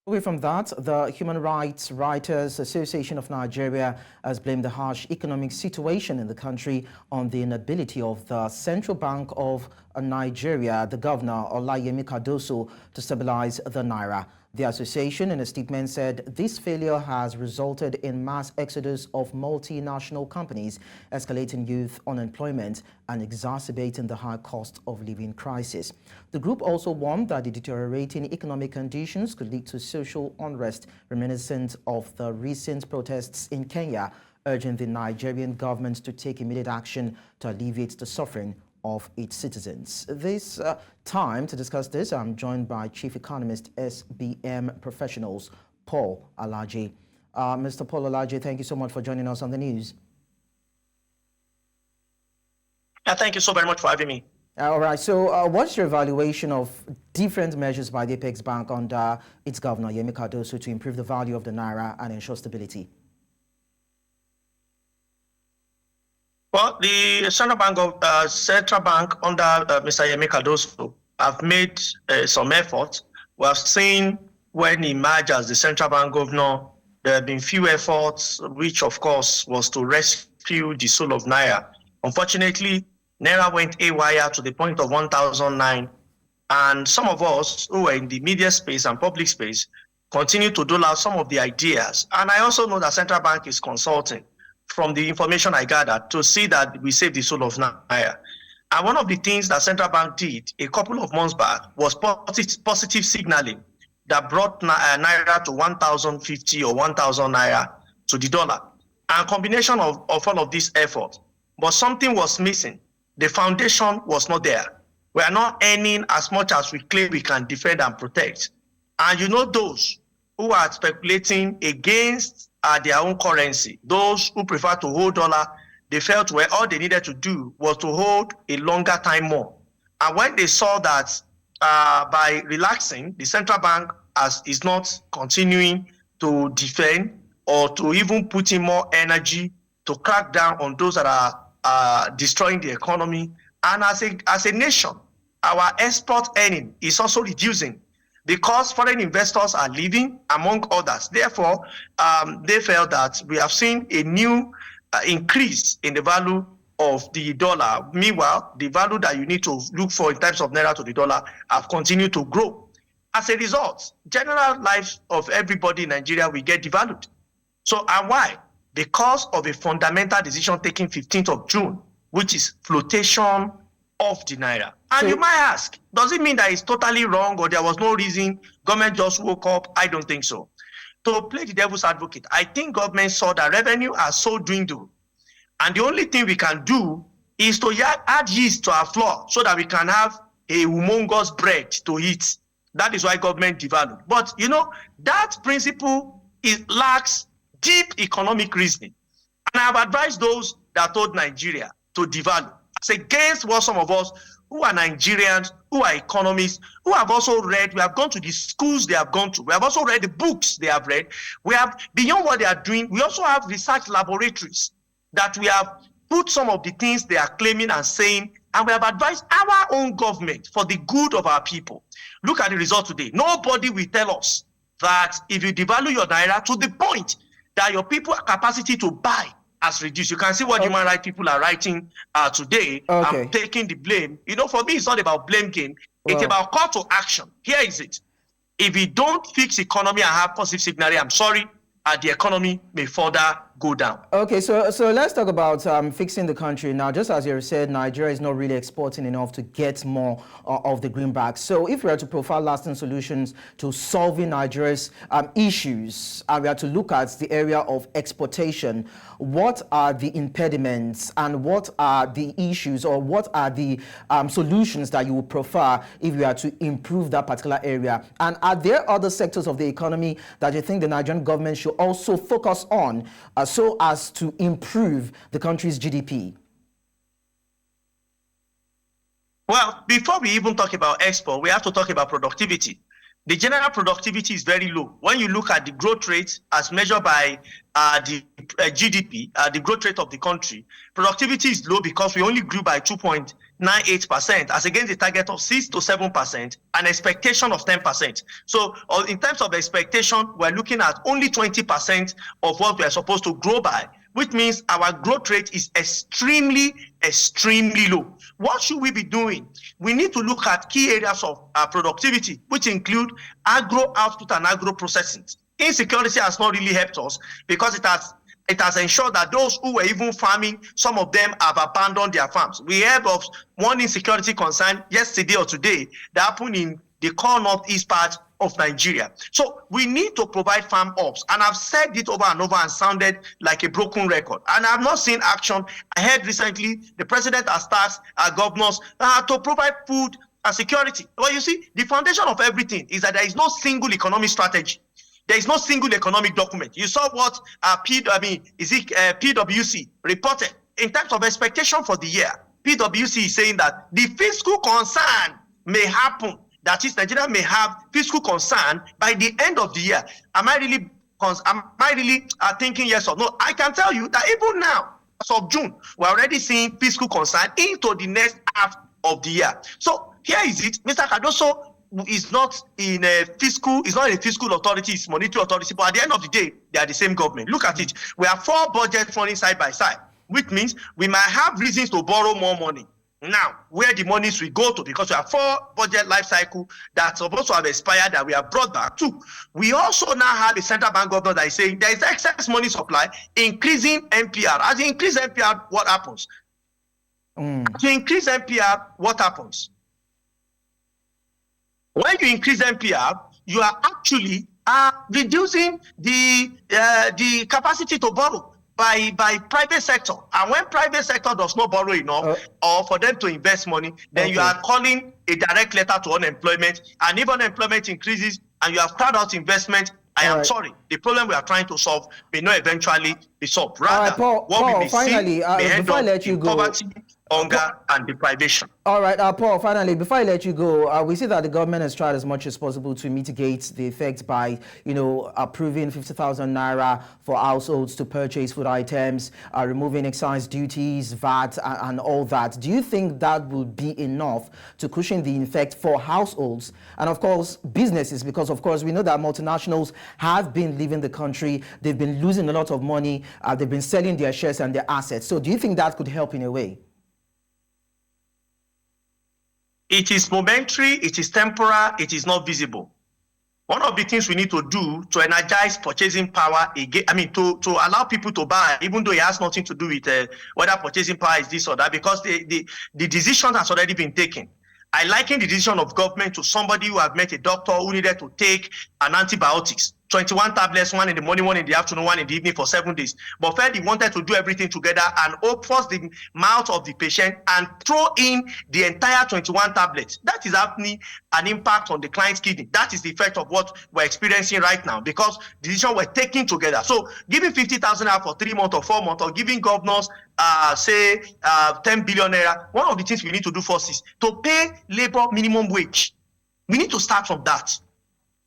Away from that, the Human Rights Writers Association of Nigeria has blamed the harsh economic situation in the country on the inability of the Central Bank of Nigeria, the governor, Olayemi Cardoso, to stabilize the Naira. The association, in a statement, said this failure has resulted in mass exodus of multinational companies, escalating youth unemployment, and exacerbating the high cost of living crisis. The group also warned that the deteriorating economic conditions could lead to social unrest reminiscent of the recent protests in Kenya, urging the Nigerian government to take immediate action to alleviate the suffering of its citizens. This time to discuss this, I'm joined by Chief Economist, SBM Professionals, Paul Alaje. Mr. Paul Alaje, thank you so much for joining us on the news. Thank you so very much for having me. All right, so what's your evaluation of different measures by the Apex Bank under its governor, Yemi Cardoso, to improve the value of the Naira and ensure stability? Well, the Central Bank under Mr. Yemi Cardoso have made some efforts. We have seen when he emerged as the Central Bank governor, there have been few efforts, which of course was to rescue the soul of Naira. Unfortunately, Naira went haywire to the point of 1,009, and some of us who were in the media space and public space continue to dole out some of the ideas. And I also know that Central Bank is consulting, from the information I gathered, to see that we save the soul of Naira. And one of the things that Central Bank did a couple of months back was positive signaling that brought Naira to 1,050 or 1,000 Naira to the dollar. And a combination of all of this effort, but something was missing. The foundation was not there. We are not earning as much as we claim we can defend and protect. And you know, those who are speculating against their own currency, those who prefer to hold dollar, they felt where all they needed to do was to hold a longer time more. And when they saw that by relaxing, the central bank is not continuing to defend or to even put in more energy to crack down on those that are destroying the economy. And as a nation, our export earning is also reducing because foreign investors are leaving, among others. Therefore, they felt that we have seen a new increase in the value of the dollar. Meanwhile, the value that you need to look for in terms of Naira to the dollar have continued to grow. As a result, general life of everybody in Nigeria will get devalued. So, and why? Because of a fundamental decision taken 15th of June, which is flotation of the Naira. And so, you might ask, does it mean that it's totally wrong or there was no reason, government just woke up? I don't think so. To play the devil's advocate, I think government saw that revenue are so dwindled. And the only thing we can do is to add yeast to our flour so that we can have a humongous bread to eat. That is why government devalued. But you know, that principle lacks deep economic reasoning. And I have advised those that told Nigeria to devalue. It's against what some of us who are Nigerians, who are economists, who have also read, we have gone to the schools they have gone to, we have also read the books they have read. We have, beyond what they are doing, we also have research laboratories that we have put some of the things they are claiming and saying, and we have advised our own government for the good of our people. Look at the result today. Nobody will tell us that if you devalue your Naira to the point that your people's capacity to buy has reduced. You can see what human rights people are writing today. I'm taking the blame. You know, for me, it's not about blame game. It's about call to action. Here is it. If we don't fix economy and have positive signaling, I'm sorry, the economy may further go down. Okay, so let's talk about fixing the country. Now, just as you said, Nigeria is not really exporting enough to get more of the greenback. So if we are to profile lasting solutions to solving Nigeria's issues, and we are to look at the area of exportation, what are the impediments and what are the issues, or what are the solutions that you would prefer if we are to improve that particular area? And are there other sectors of the economy that you think the Nigerian government should also focus on so as to improve the country's GDP? Well, before we even talk about export, we have to talk about productivity. The general productivity is very low. When you look at the growth rate as measured by the GDP, the growth rate of the country, productivity is low because we only grew by 2.9% 6.98% as against the target of 6 to 7%, an expectation of 10%. So in terms of expectation, we're looking at only 20% of what we are supposed to grow by, which means our growth rate is extremely, extremely low. What should we be doing? We need to look at key areas of productivity, which include agro output and agro processing. Insecurity has not really helped us because it has ensured that those who were even farming, some of them have abandoned their farms. We heard of one insecurity concern yesterday or today that happened in the core northeast part of Nigeria. So we need to provide farm ops, and I've said it over and over and sounded like a broken record, and I've not seen action. I heard recently the president has tasked our governors to provide food and security. Well, you see, the foundation of everything is that there is no single economic strategy. There is no single economic document. You saw what PwC reported in terms of expectation for the year. PwC is saying that the fiscal concern may happen. That is, Nigeria may have fiscal concern by the end of the year. Am I really thinking yes or no? I can tell you that even now, as of June, we're already seeing fiscal concern into the next half of the year. So here is it. Mr. Cardoso is not in a fiscal, it's not a fiscal authority, it's monetary authority, but at the end of the day, they are the same government. Look at it. We have 4 budgets running side by side, which means we might have reasons to borrow more money. Now, where the monies will go to, because we have 4 budget life cycle that's supposed to have expired that we have brought back to. We also now have a central bank governor that is saying there is excess money supply, increasing NPR. As you increase NPR, what happens? To increase NPR, what happens? When you increase NPR, you are actually reducing the capacity to borrow by private sector. And when private sector does not borrow enough or for them to invest money, then you are calling a direct letter to unemployment. And if unemployment increases and you have crowd out investment, I am sorry, the problem we are trying to solve may not eventually be solved. Rather, Paul, what we may finally, see may end before I up let you in go, poverty, hunger, and deprivation. All right, Paul, finally, before I let you go, we see that the government has tried as much as possible to mitigate the effects by, approving 50,000 Naira for households to purchase food items, removing excise duties, VAT, and all that. Do you think that will be enough to cushion the effect for households and, of course, businesses? Because, of course, we know that multinationals have been leaving the country. They've been losing a lot of money. They've been selling their shares and their assets. So do you think that could help in a way? It is momentary, it is temporal, it is not visible. One of the things we need to do to energize purchasing power again, to allow people to buy, even though it has nothing to do with whether purchasing power is this or that, because the decision has already been taken. I liken the decision of government to somebody who had met a doctor who needed to take an antibiotics, 21 tablets, 1 in the morning, 1 in the afternoon, 1 in the evening for 7 days. But felt he wanted to do everything together and force the mouth of the patient and throw in the entire 21 tablets. That is having an impact on the client's kidney. That is the effect of what we're experiencing right now because decisions were taken together. So giving 50,000 naira for 3 months or 4 months or giving governors, 10 billion naira, one of the things we need to do first is to pay labor minimum wage. We need to start from that.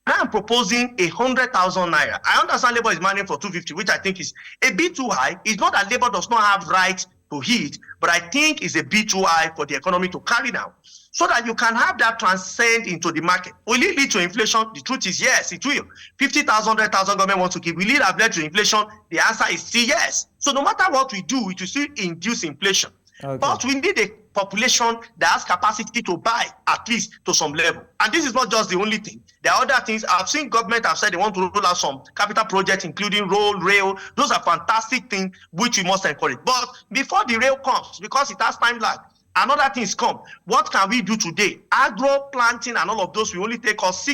I am proposing 100,000 naira. I understand labor is managing for 250, which I think is a bit too high. It's not that labor does not have right to it, but I think it's a bit too high for the economy to carry now. So that you can have that transcend into the market. Will it lead to inflation? The truth is yes, it will. 50,000, 100,000 government wants to give. Will it have led to inflation? The answer is still yes. So no matter what we do, it will still induce inflation. Okay. But we need a population that has capacity to buy, at least to some level. And this is not just the only thing. There are other things. I've seen government have said they want to roll out some capital projects, including rail. Those are fantastic things which we must encourage. But before the rail comes, because it has time lag, another things come. What can we do today? Agro planting and all of those will only take us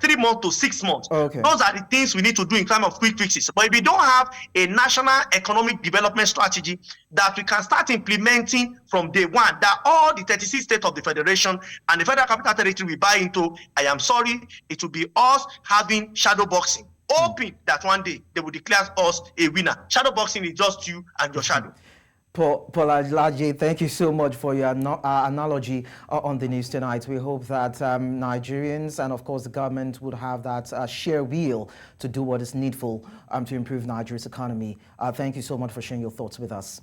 3 months to 6 months. Okay. Those are the things we need to do in terms of quick fixes. But if we don't have a national economic development strategy that we can start implementing from day one, that all the 36 states of the federation and the federal capital territory we buy into, I am sorry, it will be us having shadow boxing, hoping that one day they will declare us a winner. Shadow boxing is just you and your shadow. Paul Alaje, thank you so much for your analogy on the news tonight. We hope that Nigerians and, of course, the government would have that sheer will to do what is needful to improve Nigeria's economy. Thank you so much for sharing your thoughts with us.